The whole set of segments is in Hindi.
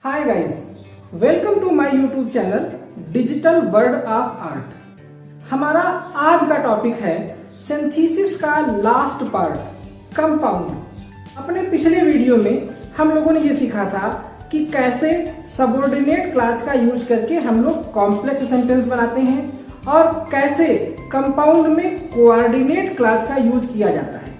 Hi guys, welcome to my YouTube channel digital world of art. हमारा आज का टॉपिक है सिंथेसिस का लास्ट पार्ट, कंपाउंड। अपने पिछले वीडियो में हम लोगों ने ये सीखा था कि कैसे सबऑर्डिनेट क्लॉज का यूज करके हम लोग कॉम्प्लेक्स सेंटेंस बनाते हैं और कैसे कंपाउंड में कोऑर्डिनेट क्लॉज का यूज किया जाता है।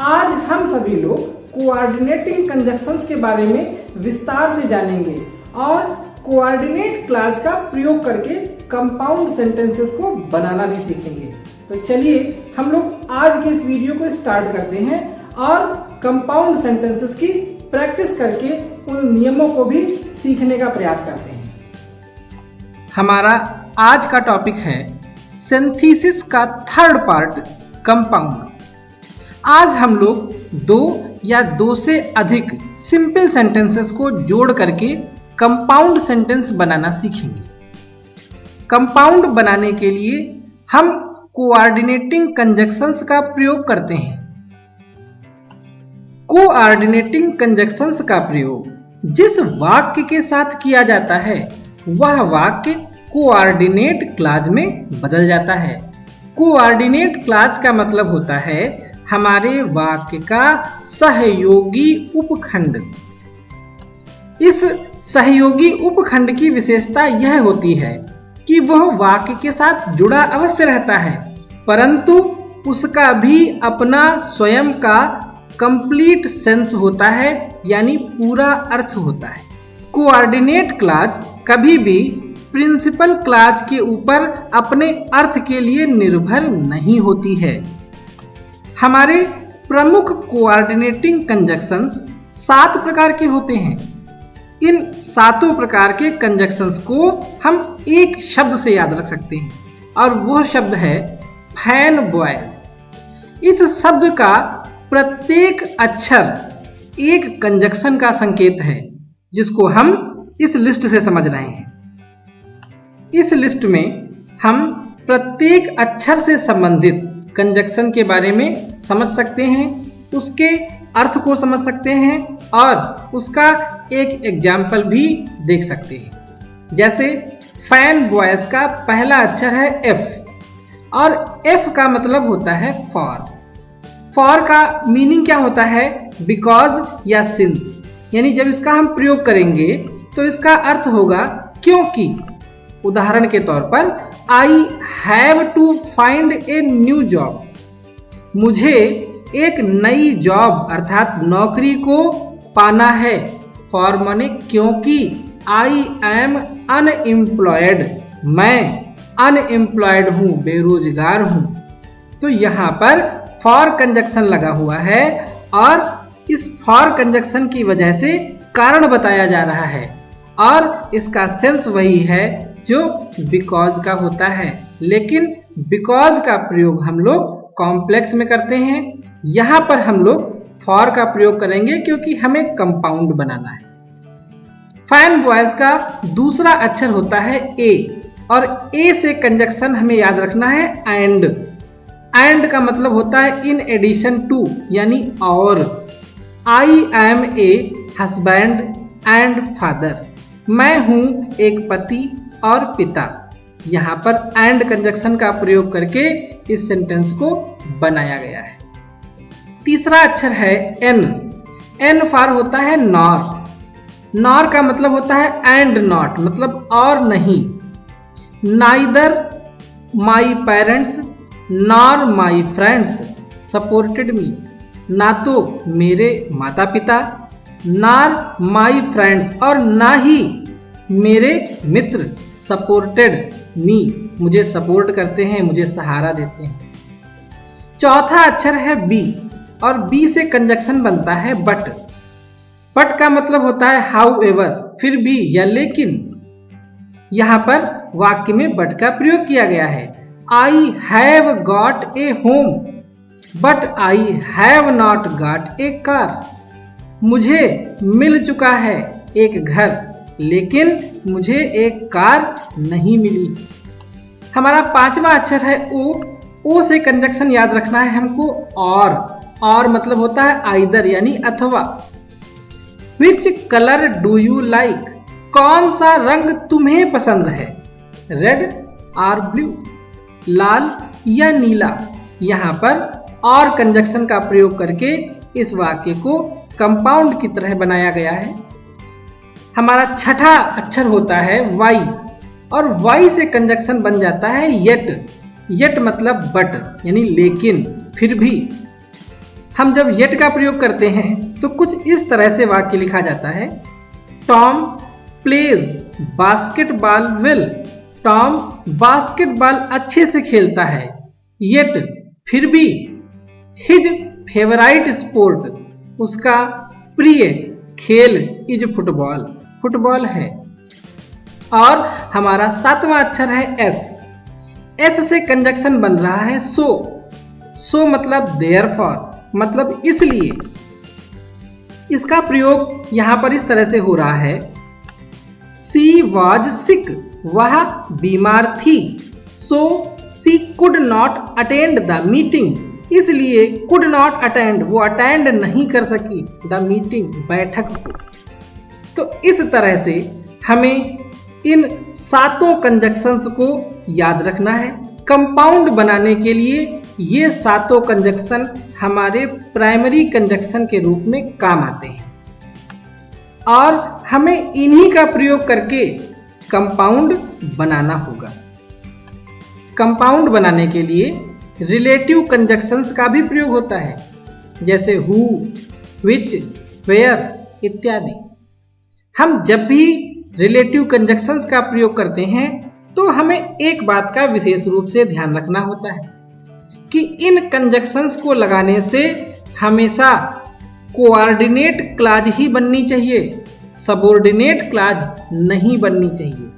आज हम सभी लोग कोऑर्डिनेटिंग कंजक्शंस के बारे में विस्तार से जानेंगे और कोऑर्डिनेट क्लॉज का प्रयोग करके कंपाउंड सेंटेंसेस को बनाना भी सीखेंगे। तो चलिए हम लोग आज के इस वीडियो को स्टार्ट करते हैं और कंपाउंड सेंटेंसेस की प्रैक्टिस करके उन नियमों को भी सीखने का प्रयास करते हैं। हमारा आज का टॉपिक है सिंथेसिस का थर्ड पार्ट, कंपाउंड। आज हम लोग दो या दो से अधिक सिंपल सेंटेंसेस को जोड़ करके कंपाउंड सेंटेंस बनाना सीखेंगे। कंपाउंड बनाने के लिए हम कोऑर्डिनेटिंग कंजक्शंस का प्रयोग करते हैं। कोऑर्डिनेटिंग कंजक्शंस का प्रयोग जिस वाक्य के साथ किया जाता है वह वाक्य कोऑर्डिनेट क्लॉज में बदल जाता है। कोऑर्डिनेट क्लॉज का मतलब होता है हमारे वाक्य का सहयोगी उपखंड। इस सहयोगी उपखंड की विशेषता यह होती है कि वह वाक्य के साथ जुड़ा अवश्य रहता है, परंतु उसका भी अपना स्वयं का कंप्लीट सेंस होता है, यानी पूरा अर्थ होता है। कोऑर्डिनेट क्लॉज कभी भी प्रिंसिपल क्लॉज के ऊपर अपने अर्थ के लिए निर्भर नहीं होती है। हमारे प्रमुख कोऑर्डिनेटिंग कंजक्शंस 7 प्रकार के होते हैं। इन 7 प्रकार के कंजक्शंस को हम एक शब्द से याद रख सकते हैं और वह शब्द है फैन बॉयज। इस शब्द का प्रत्येक अक्षर एक कंजक्शन का संकेत है, जिसको हम इस लिस्ट से समझ रहे हैं। इस लिस्ट में हम प्रत्येक अक्षर से संबंधित कंजक्शन के बारे में समझ सकते हैं, उसके अर्थ को समझ सकते हैं और उसका एक एग्जाम्पल भी देख सकते हैं। जैसे फैन बॉयज का पहला अक्षर है F और F का मतलब होता है फॉर। फॉर का मीनिंग क्या होता है? बिकॉज या सिंस, यानी जब इसका हम प्रयोग करेंगे तो इसका अर्थ होगा क्योंकि। उदाहरण के तौर पर I have to find a new job. मुझे एक नई जॉब अर्थात नौकरी को पाना है। फॉर माने क्योंकि। आई एम अनएम्प्लॉयड, मैं अनएम्प्लॉयड हूँ, बेरोजगार हूँ। तो यहाँ पर फॉर कंजक्शन लगा हुआ है और इस फॉर कंजक्शन की वजह से कारण बताया जा रहा है और इसका सेंस वही है जो बिकॉज का होता है, लेकिन बिकॉज का प्रयोग हम लोग कॉम्प्लेक्स में करते हैं। यहाँ पर हम लोग फॉर का प्रयोग करेंगे क्योंकि हमें कंपाउंड बनाना है। फैन बॉयज का दूसरा अक्षर होता है ए और ए से कंजक्शन हमें याद रखना है एंड। एंड का मतलब होता है इन एडिशन टू, यानी और। I am a husband and father, मैं हूं एक पति और पिता। यहाँ पर एंड कंजक्शन का प्रयोग करके इस सेंटेंस को बनाया गया है। तीसरा अक्षर है एन। एन फॉर होता है नॉर। नॉर का मतलब होता है एंड नॉट, मतलब और नहीं। Neither my parents nor my friends supported me, ना तो मेरे माता पिता नॉर माई फ्रेंड्स और ना ही मेरे मित्र सपोर्टेड मी, मुझे सपोर्ट करते हैं, मुझे सहारा देते हैं। चौथा अक्षर है बी और बी से कंजक्शन बनता है बट। बट का मतलब होता है हाउ एवर, फिर भी या लेकिन। यहाँ पर वाक्य में बट का प्रयोग किया गया है। I have got a home but I have not got a car. मुझे मिल चुका है एक घर, लेकिन मुझे एक कार नहीं मिली। हमारा पांचवा अक्षर है ओ। ओ से कंजक्शन याद रखना है हमको और मतलब होता है आइदर, यानी अथवा। Which colour do you like, कौन सा रंग तुम्हें पसंद है, रेड और ब्लू, लाल या नीला। यहाँ पर और कंजक्शन का प्रयोग करके इस वाक्य को कंपाउंड की तरह बनाया गया है। हमारा छठा अक्षर होता है वाई और वाई से कंजक्शन बन जाता है येट। येट मतलब बट यानी लेकिन, फिर भी। हम जब येट का प्रयोग करते हैं तो कुछ इस तरह से वाक्य लिखा जाता है, Tom plays basketball well. Tom basketball अच्छे से खेलता है, येट फिर भी। हिज फेवराइट स्पोर्ट उसका प्रिय खेल इज फुटबॉल, फुटबॉल है। और हमारा सातवां अक्षर है एस। एस से कंजक्शन बन रहा है सो। सो मतलब देयरफॉर, मतलब इसलिए। इसका प्रयोग यहां पर इस तरह से हो रहा है, सी वॉज सिक वह बीमार थी, so she could not attend the meeting. इसलिए कुड नॉट अटेंड, वो अटेंड नहीं कर सकी द मीटिंग, बैठक को। तो इस तरह से हमें इन सातों कंजक्शंस को याद रखना है। कंपाउंड बनाने के लिए ये सातों कंजक्शन हमारे प्राइमरी कंजक्शन के रूप में काम आते हैं और हमें इन्हीं का प्रयोग करके कंपाउंड बनाना होगा। कंपाउंड बनाने के लिए रिलेटिव कंजक्शंस का भी प्रयोग होता है, जैसे हु, विच, वेयर इत्यादि। हम जब भी रिलेटिव कंजक्शंस का प्रयोग करते हैं तो हमें एक बात का विशेष रूप से ध्यान रखना होता है कि इन कंजक्शंस को लगाने से हमेशा कोऑर्डिनेट क्लॉज ही बननी चाहिए, सबऑर्डिनेट क्लॉज नहीं बननी चाहिए।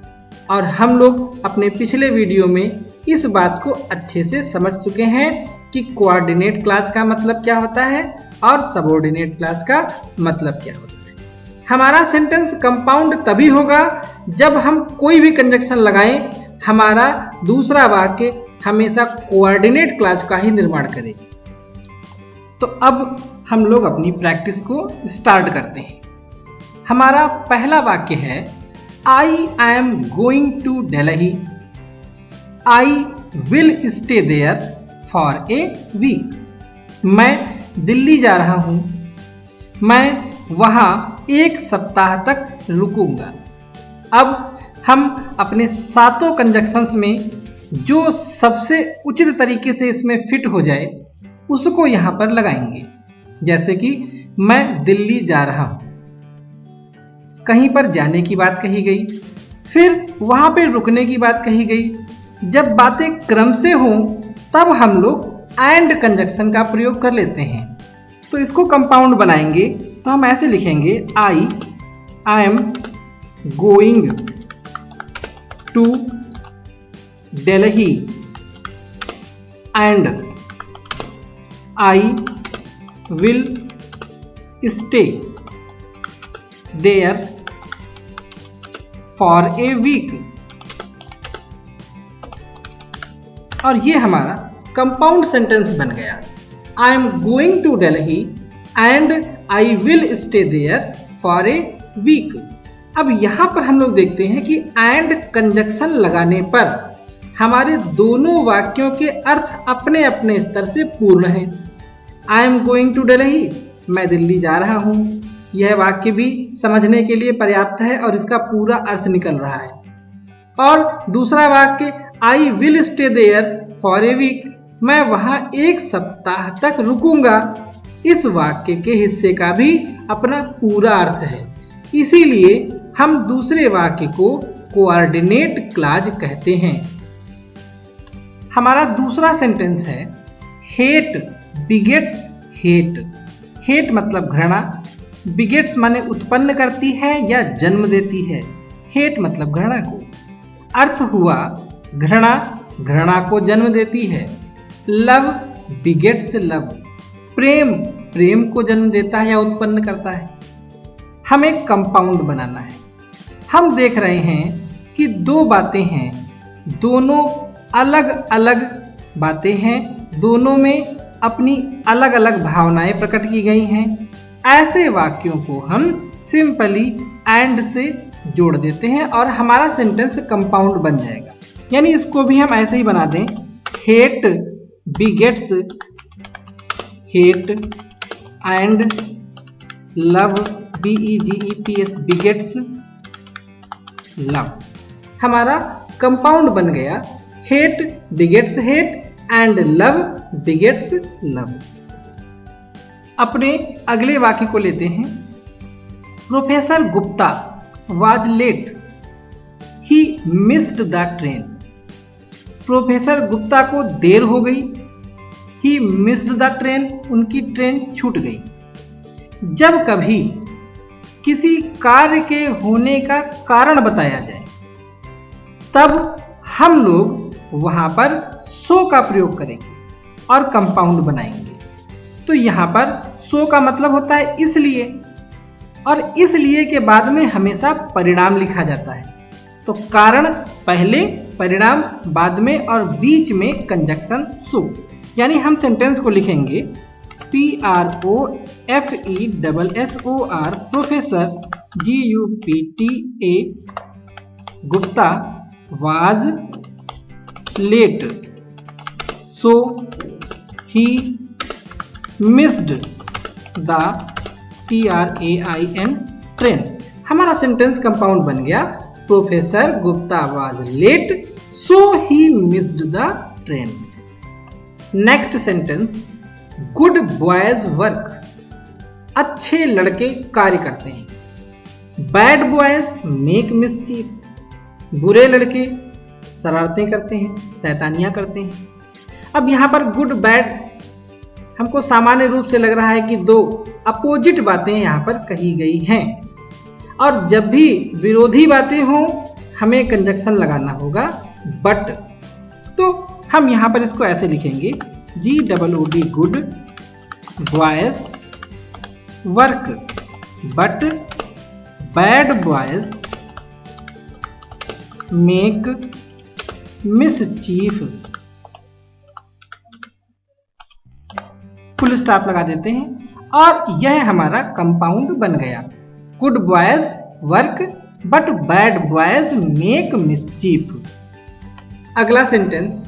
और हम लोग अपने पिछले वीडियो में इस बात को अच्छे से समझ चुके हैं कि कोऑर्डिनेट क्लॉज का मतलब क्या होता है और सबऑर्डिनेट क्लॉज का मतलब क्या होता है। हमारा सेंटेंस कंपाउंड तभी होगा जब हम कोई भी कंजक्शन लगाएं, हमारा दूसरा वाक्य हमेशा कोऑर्डिनेट क्लॉज का ही निर्माण करे। तो अब हम लोग अपनी प्रैक्टिस को स्टार्ट करते हैं। हमारा पहला वाक्य है, I am going to Delhi, I will stay there for a week. मैं दिल्ली जा रहा हूं, मैं वहां एक सप्ताह तक रुकूंगा। अब हम अपने सातों कंजक्शंस में जो सबसे उचित तरीके से इसमें फिट हो जाए उसको यहां पर लगाएंगे। जैसे कि मैं दिल्ली जा रहा हूं, कहीं पर जाने की बात कही गई, फिर वहां पे रुकने की बात कही गई। जब बातें क्रम से हों तब हम लोग एंड कंजक्शन का प्रयोग कर लेते हैं। तो इसको कंपाउंड बनाएंगे तो हम ऐसे लिखेंगे, I am going to Delhi and I will stay there for a week. और ये हमारा कंपाउंड सेंटेंस बन गया, I am going to Delhi and I will stay there for a week. अब यहां पर हम लोग देखते हैं कि एंड कंजक्शन लगाने पर हमारे दोनों वाक्यों के अर्थ अपने अपने स्तर से पूर्ण हैं। I am going to Delhi, मैं दिल्ली जा रहा हूं, यह वाक्य भी समझने के लिए पर्याप्त है और इसका पूरा अर्थ निकल रहा है। और दूसरा वाक्य, I will stay there for a week, मैं वहां एक सप्ताह तक रुकूंगा, इस वाक्य के हिस्से का भी अपना पूरा अर्थ है। इसीलिए हम दूसरे वाक्य को कोऑर्डिनेट क्लॉज कहते हैं। हमारा दूसरा सेंटेंस है, हेट बिगेट्स हेट। हेट मतलब घृणा, बिगेट्स माने उत्पन्न करती है या जन्म देती है, हेट मतलब घृणा को। अर्थ हुआ घृणा घृणा को जन्म देती है, लव बिगेट्स लव, प्रेम प्रेम को जन्म देता है या उत्पन्न करता है। हमें कंपाउंड बनाना है। हम देख रहे हैं कि दो बातें हैं, दोनों अलग अलग बातें हैं, दोनों में अपनी अलग अलग भावनाएं प्रकट की गई हैं। ऐसे वाक्यों को हम सिंपली एंड से जोड़ देते हैं और हमारा सेंटेंस कंपाउंड बन जाएगा। यानी इसको भी हम ऐसे ही बना दें, hate begets hate and love BEGETS begets love. हमारा कंपाउंड बन गया, hate begets hate and love begets love. अपने अगले वाक्य को लेते हैं। Professor Gupta was late, he missed the train. Professor Gupta को देर हो गई, ही मिस्ड द ट्रेन, उनकी ट्रेन छूट गई। जब कभी किसी कार्य के होने का कारण बताया जाए तब हम लोग वहां पर सो का प्रयोग करेंगे और कंपाउंड बनाएंगे। तो यहां पर सो का मतलब होता है इसलिए, और इसलिए के बाद में हमेशा परिणाम लिखा जाता है। तो कारण पहले, परिणाम बाद में और बीच में कंजक्शन सो। यानी हम सेंटेंस को लिखेंगे PROFESSOR professor GUPTA Gupta was late so he missed the train। हमारा सेंटेंस कंपाउंड बन गया, professor Gupta was late so he missed the train। Next sentence, good boys work, अच्छे लड़के कार्य करते हैं। बैड बॉयज मेक मिसचीफ, बुरे लड़के शरारतें करते हैं, शैतानियां करते हैं। अब यहां पर गुड बैड हमको सामान्य रूप से लग रहा है कि दो अपोजिट बातें यहां पर कही गई हैं, और जब भी विरोधी बातें हों हमें कंजक्शन लगाना होगा बट। तो हम यहां पर इसको ऐसे लिखेंगे, GOOD good boys work but bad boys make mischief. Full stop लगा देते हैं और यह हमारा कंपाउंड बन गया, good boys work but bad boys make mischief. अगला sentence,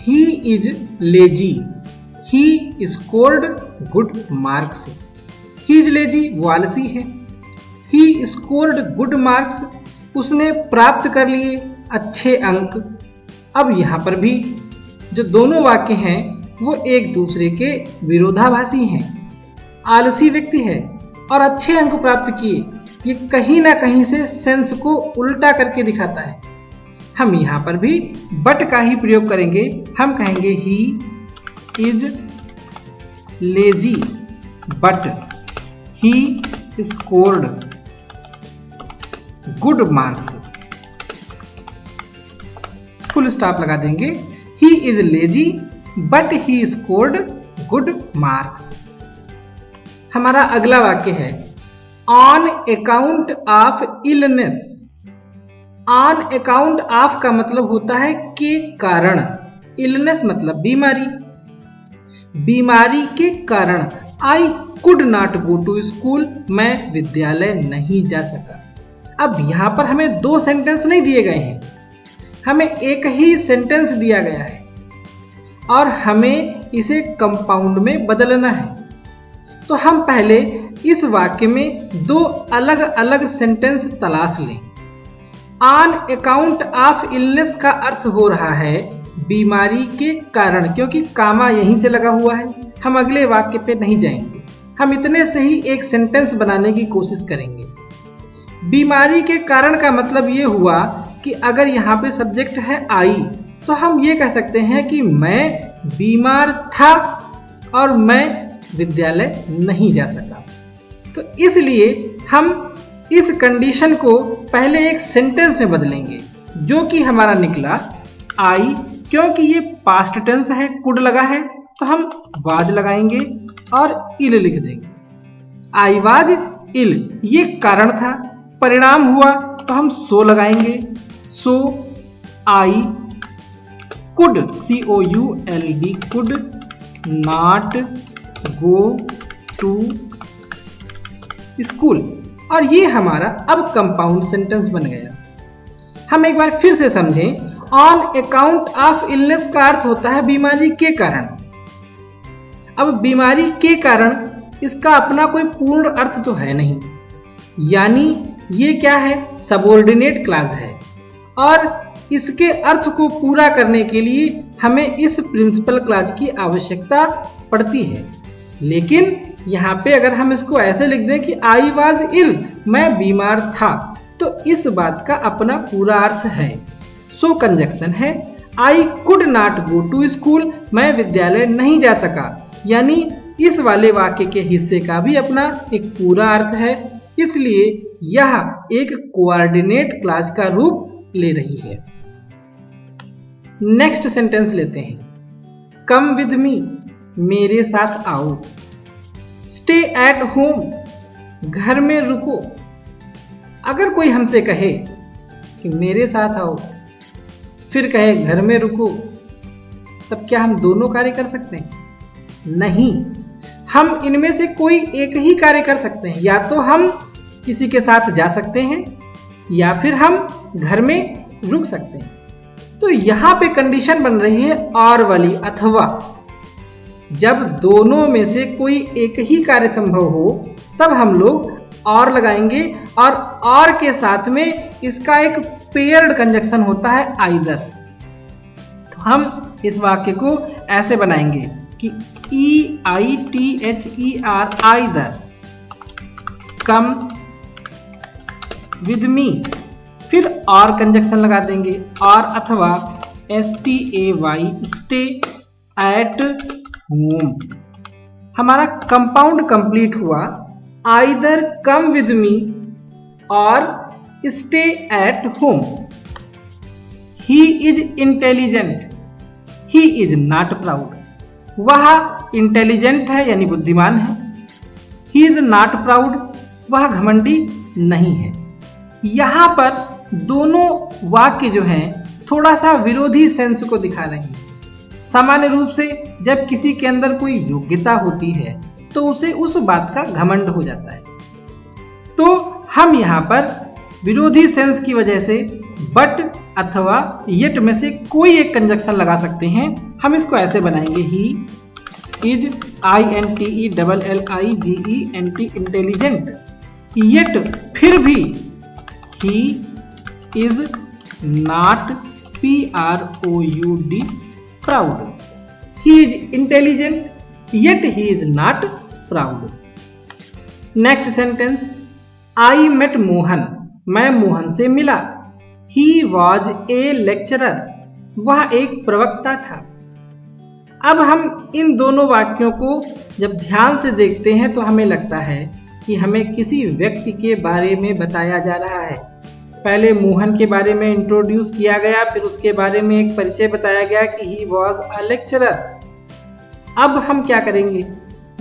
he is lazy, he scored good marks. He is lazy, वो आलसी है। ही स्कोर्ड गुड मार्क्स, उसने प्राप्त कर लिए अच्छे अंक। अब यहाँ पर भी जो दोनों वाक्य हैं वो एक दूसरे के विरोधाभासी हैं। आलसी व्यक्ति है और अच्छे अंक प्राप्त किए, ये कहीं ना कहीं से सेंस को उल्टा करके दिखाता है। हम यहाँ पर भी बट का ही प्रयोग करेंगे, हम कहेंगे ही is lazy but he scored good marks. Full stop लगा देंगे, ही is lazy but he scored good marks. हमारा अगला वाक्य है, on account of illness. On account of का मतलब होता है के कारण, इलनेस मतलब बीमारी। बीमारी के कारण I could not go to school, मैं विद्यालय नहीं जा सका। अब यहां पर हमें दो सेंटेंस नहीं दिए गए हैं, हमें एक ही सेंटेंस दिया गया है और हमें इसे कंपाउंड में बदलना है। तो हम पहले इस वाक्य में दो अलग अलग सेंटेंस तलाश लें। ऑन अकाउंट ऑफ इलनेस का अर्थ हो रहा है बीमारी के कारण, क्योंकि कामा यहीं से लगा हुआ है। हम अगले वाक्य पे नहीं जाएंगे, हम इतने से ही एक सेंटेंस बनाने की कोशिश करेंगे। बीमारी के कारण का मतलब ये हुआ कि अगर यहाँ पे सब्जेक्ट है आई, तो हम ये कह सकते हैं कि मैं बीमार था और मैं विद्यालय नहीं जा सका। तो इसलिए हम इस कंडीशन को पहले एक सेंटेंस में बदलेंगे, जो कि हमारा निकला आई। क्योंकि ये पास्ट टेंस है, कुड लगा है, तो हम वाज लगाएंगे और इल लिख देंगे। आई वाज इल, ये कारण था। परिणाम हुआ तो हम सो लगाएंगे, so I could COULD could not go to school. और ये हमारा अब कंपाउंड सेंटेंस बन गया। हम एक बार फिर से समझें, ऑन अकाउंट ऑफ इलनेस का अर्थ होता है बीमारी के कारण। अब बीमारी के कारण इसका अपना कोई पूर्ण अर्थ तो है नहीं, यानी ये क्या है, सबऑर्डिनेट क्लॉज है और इसके अर्थ को पूरा करने के लिए हमें इस प्रिंसिपल क्लॉज की आवश्यकता पड़ती है। लेकिन यहाँ पे अगर हम इसको ऐसे लिख दें कि आई वॉज इल, मैं बीमार था, तो इस बात का अपना पूरा अर्थ है। सो कंजक्शन है I could not go to school, मैं विद्यालय नहीं जा सका, यानी इस वाले वाक्य के हिस्से का भी अपना एक पूरा अर्थ है, इसलिए यह एक कोऑर्डिनेट क्लॉज का रूप ले रही है। नेक्स्ट सेंटेंस लेते हैं, कम विद मी, मेरे साथ आओ। स्टे एट होम, घर में रुको। अगर कोई हमसे कहे कि मेरे साथ आओ, फिर कहे घर में रुको, तब क्या हम दोनों कार्य कर सकते हैं? नहीं, हम इनमें से कोई एक ही कार्य कर सकते हैं। या तो हम किसी के साथ जा सकते हैं या फिर हम घर में रुक सकते हैं। तो यहां पे कंडीशन बन रही है और वाली, अथवा। जब दोनों में से कोई एक ही कार्य संभव हो तब हम लोग और लगाएंगे, और के साथ में इसका एक पेयर्ड कंजक्शन होता है आइदर। तो हम इस वाक्य को ऐसे बनाएंगे कि EITHER, either, come with me, फिर और कंजक्शन लगा देंगे, और अथवा STAY, स्टे एट होम। हमारा कंपाउंड कंप्लीट हुआ, आइदर कम विद मी और stay at home. He is intelligent, he is not proud, वह इंटेलिजेंट है यानी बुद्धिमान है। ही इज नॉट प्राउड, वह घमंडी नहीं है। यहां पर दोनों वाक्य जो हैं थोड़ा सा विरोधी सेंस को दिखा रहे हैं। सामान्य रूप से जब किसी के अंदर कोई योग्यता होती है तो उसे उस बात का घमंड हो जाता है। तो हम यहाँ पर विरोधी सेंस की वजह से बट अथवा येट में से कोई एक कंजक्शन लगा सकते हैं। हम इसको ऐसे बनाएंगे, he is INTELLIGENT, intelligent, yet फिर भी he is not PROUD, proud. He is intelligent yet he is not proud. Next sentence, I met Mohan, मैं मोहन से मिला। He was a lecturer, वह एक प्रवक्ता था। अब हम इन दोनों वाक्यों को जब ध्यान से देखते हैं तो हमें लगता है कि हमें किसी व्यक्ति के बारे में बताया जा रहा है। पहले मोहन के बारे में इंट्रोड्यूस किया गया, फिर उसके बारे में एक परिचय बताया गया कि he was a lecturer। अब हम क्या करेंगे,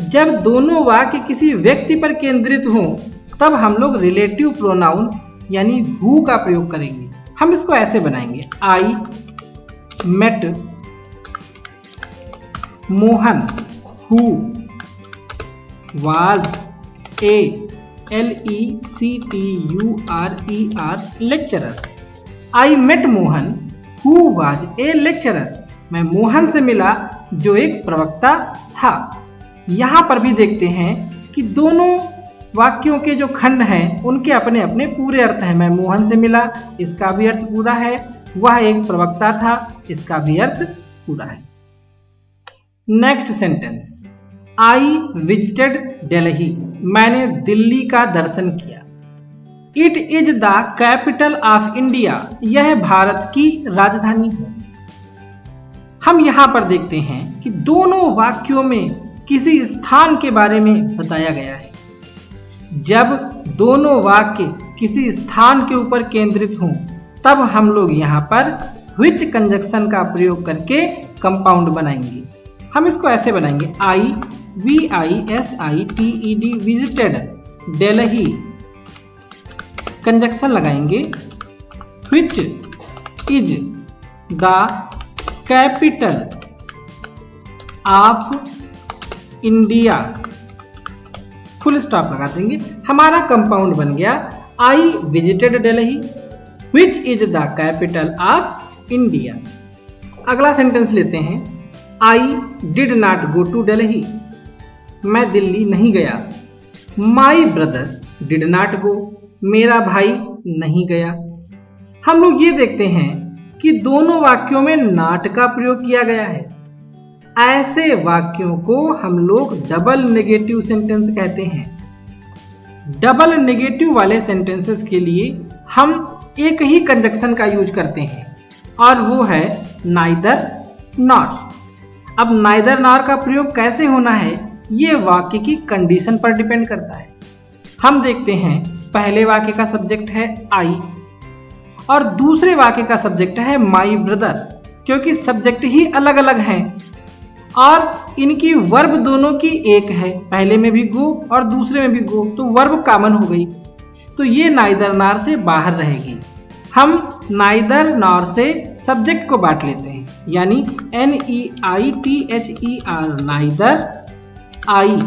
जब दोनों वाक्य किसी व्यक्ति पर केंद्रित हों तब हम लोग रिलेटिव प्रोनाउन यानी हु का प्रयोग करेंगे। हम इसको ऐसे बनाएंगे, I met Mohan who was a LECTURER lecturer. I met Mohan who was a lecturer, मैं मोहन से मिला जो एक प्रवक्ता था। यहां पर भी देखते हैं कि दोनों वाक्यों के जो खंड हैं उनके अपने अपने पूरे अर्थ हैं। मैं मोहन से मिला, इसका भी अर्थ पूरा है। वह एक प्रवक्ता था, इसका भी अर्थ पूरा है। नेक्स्ट सेंटेंस, आई विजिटेड दिल्ली, मैंने दिल्ली का दर्शन किया। It is the capital of India, यह भारत की राजधानी है। हम यहां पर देखते हैं कि दोनों वाक्यों में किसी स्थान के बारे में बताया गया है। जब दोनों वाक्य किसी स्थान के ऊपर केंद्रित हों तब हम लोग यहां पर व्हिच कंजक्शन का प्रयोग करके कंपाउंड बनाएंगे। हम इसको ऐसे बनाएंगे, I VISITED visited Delhi, conjunction लगाएंगे, which is the capital of India, full stop लगा देंगे। हमारा कंपाउंड बन गया I visited Delhi which is the capital of India. अगला सेंटेंस लेते हैं, I did not go to Delhi, मैं दिल्ली नहीं गया। My brother did not go, मेरा भाई नहीं गया। हम लोग ये देखते हैं कि दोनों वाक्यों में नॉट का प्रयोग किया गया है। ऐसे वाक्यों को हम लोग डबल नेगेटिव सेंटेंस कहते हैं। डबल नेगेटिव वाले सेंटेंसेस के लिए हम एक ही कंजक्शन का यूज करते हैं और वो है नाइदर नॉर। अब नाइदर नॉर का प्रयोग कैसे होना है ये वाक्य की कंडीशन पर डिपेंड करता है। हम देखते हैं, पहले वाक्य का सब्जेक्ट है आई और दूसरे वाक्य का सब्जेक्ट है माई ब्रदर। क्योंकि सब्जेक्ट ही अलग अलग हैं और इनकी वर्ब दोनों की एक है, पहले में भी गो और दूसरे में भी गो, तो वर्ब कॉमन हो गई, तो ये नाइदर नॉर से बाहर रहेगी। हम नाइदर नॉर से सब्जेक्ट को बांट लेते हैं, यानी NEITHER neither, I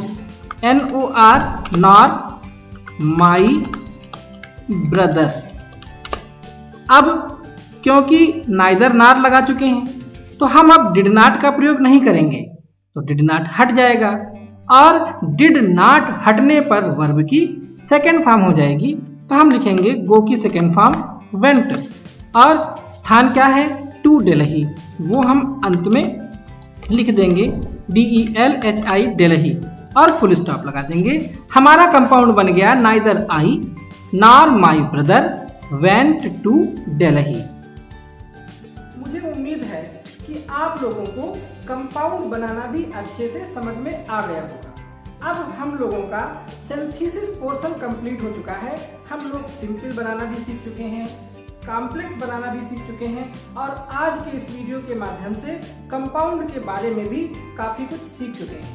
NOR nor, my brother. अब क्योंकि नाइदर नॉर लगा चुके हैं तो हम अब डिड नॉट का प्रयोग नहीं करेंगे, तो डिड नॉट हट जाएगा और डिड नॉट हटने पर वर्ब की सेकेंड फॉर्म हो जाएगी। तो हम लिखेंगे गो की सेकेंड फॉर्म वेंट और स्थान क्या है टू दिल्ली, वो हम अंत में लिख देंगे DELHI दिल्ली और फुल स्टॉप लगा देंगे। हमारा कंपाउंड बन गया neither I nor my brother went to Delhi. मुझे उम्मीद है कि आप लोगों को कंपाउंड बनाना भी अच्छे से समझ में आ गया होगा। अब हम लोगों का सिंथेसिस पोर्शन कंप्लीट हो चुका है। हम लोग सिंपल बनाना भी सीख चुके हैं, कॉम्प्लेक्स बनाना भी सीख चुके हैं और आज के इस वीडियो के माध्यम से कंपाउंड के बारे में भी काफी कुछ सीख चुके हैं।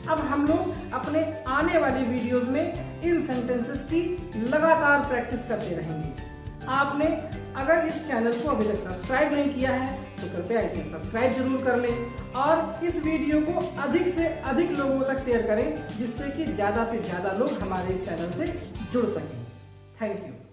अब हम लोग अपने आने वाले वीडियोस में इन सेंटेंसेस की लगातार प्रैक्टिस करते रहेंगे। आपने अगर इस चैनल को अभी तक सब्सक्राइब नहीं किया है तो कृपया इसे सब्सक्राइब जरूर कर लें और इस वीडियो को अधिक से अधिक लोगों तक शेयर करें, जिससे कि ज़्यादा से ज़्यादा लोग हमारे इस चैनल से जुड़ सकें। Thank you.